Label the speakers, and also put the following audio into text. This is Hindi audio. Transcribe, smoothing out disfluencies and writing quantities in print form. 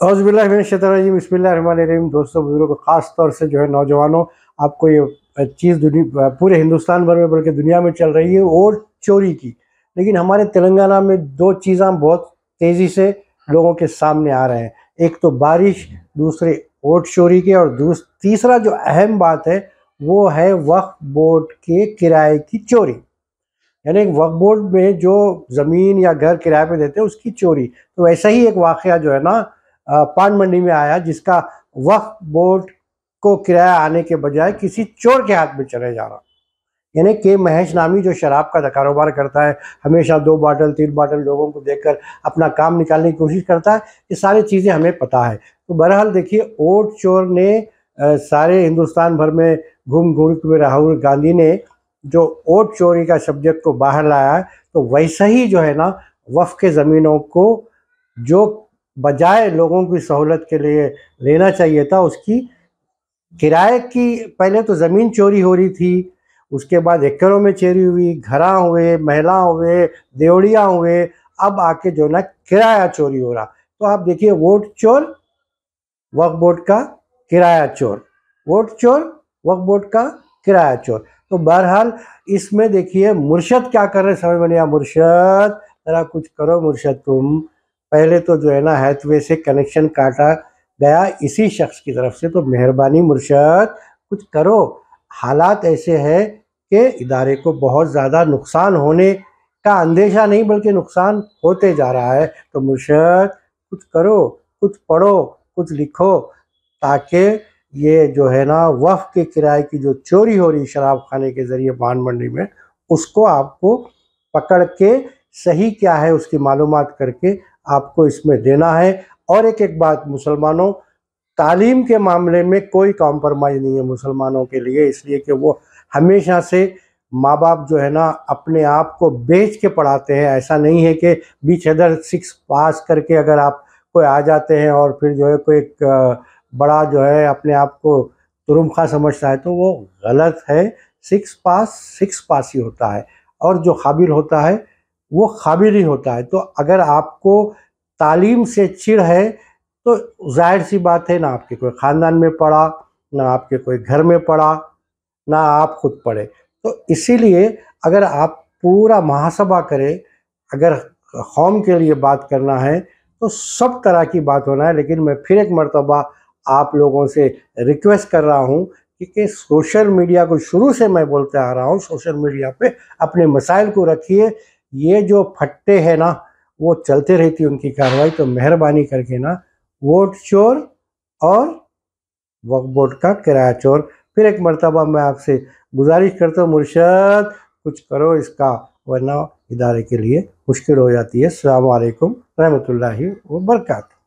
Speaker 1: औज़ुबिल्लाहि बिस्मिल्लाहिर्रहमानिर्रहीम। दोस्तों, बुजुर्गों, ख़ास तौर से जो है नौजवानों, आपको ये चीज़ पूरे हिंदुस्तान भर में बल्कि दुनिया में चल रही है वोट चोरी की। लेकिन हमारे तेलंगाना में दो चीज़ें बहुत तेज़ी से लोगों के सामने आ रहे हैं। एक तो बारिश, दूसरे वोट चोरी के, और तीसरा जो अहम बात है वो है वक्फ बोर्ड के किराए की चोरी। यानी वक्फ बोर्ड में जो ज़मीन या घर किराए पे देते हैं उसकी चोरी। तो वैसा ही एक वाक़या जो है ना पान मंडी में आया, जिसका वक्फ बोर्ड को किराया आने के बजाय किसी चोर के हाथ में चले जा रहा। यानी के महेश नामी जो शराब का कारोबार करता है, हमेशा 2 बाटल 3 बाटल लोगों को देकर अपना काम निकालने की कोशिश करता है। ये सारी चीज़ें हमें पता है। तो बहरहाल देखिए, वोट चोर ने सारे हिंदुस्तान भर में घूम घूम के राहुल गांधी ने जो वोट चोरी का सब्जेक्ट को बाहर लाया है, तो वैसा ही जो है ना वक्फ के ज़मीनों को जो बजाय लोगों की सहूलत के लिए लेना चाहिए था, उसकी किराए की पहले तो ज़मीन चोरी हो रही थी, उसके बाद एकड़ों में चोरी हुई, घरा हुए, महला हुए, देवड़िया हुए, अब आके जो ना किराया चोरी हो रहा। तो आप देखिए, वोट चोर वक्फ बोर्ड का किराया चोर, वोट चोर वक्फ बोर्ड का किराया चोर। तो बहरहाल इसमें देखिए मुर्शद क्या कर रहे समझ में नहीं आया। मुर्शद, ज़रा कुछ करो मुर्शद तुम। पहले तो जो है ना हैथवे से कनेक्शन काटा गया इसी शख्स की तरफ से, तो मेहरबानी मुर्शद कुछ करो। हालात ऐसे हैं कि इदारे को बहुत ज़्यादा नुकसान होने का अंदेशा नहीं बल्कि नुकसान होते जा रहा है। तो मुर्शद कुछ करो, कुछ पढ़ो, कुछ लिखो, ताकि ये जो है ना वक्फ के किराए की जो चोरी हो रही शराब खाने के ज़रिए पान मंडी में, उसको आपको पकड़ के सही क्या है उसकी मालूमात करके आपको इसमें देना है। और एक बात मुसलमानों, तालीम के मामले में कोई कॉम्प्रोमाइज़ नहीं है मुसलमानों के लिए, इसलिए कि वो हमेशा से माँ बाप जो है ना अपने आप को बेच के पढ़ाते हैं। ऐसा नहीं है कि बीच अदर 6 पास करके अगर आप कोई आ जाते हैं और फिर जो है कोई एक बड़ा जो है अपने आप को तुरुम-खा समझता है, तो वो गलत है। 6 पास ही होता है, और जो काबिल होता है वो काबिल ही होता है। तो अगर आपको तालीम से चिढ़ है, तो ज़ाहिर सी बात है, ना आपके कोई ख़ानदान में पढ़ा, ना आपके कोई घर में पढ़ा, ना आप खुद पढ़े। तो इसीलिए अगर आप पूरा मुहासबा करें, अगर कौम के लिए बात करना है तो सब तरह की बात होना है। लेकिन मैं फिर एक मर्तबा आप लोगों से रिक्वेस्ट कर रहा हूँ कि सोशल मीडिया को शुरू से मैं बोलते आ रहा हूँ, सोशल मीडिया पे अपने मसाइल को रखिए। ये जो फट्टे हैं ना, वो चलते रहती है उनकी कार्रवाई। तो मेहरबानी करके ना वोट चोर और वक्फ बोर्ड का किराया चोर, फिर एक मर्तबा मैं आपसे गुजारिश करता हूँ मुर्शद कुछ करो इसका, वरना इदारे के लिए मुश्किल हो जाती है। अस्सलामु अलैकुम रहमतुल्लाहि व बरकातहू।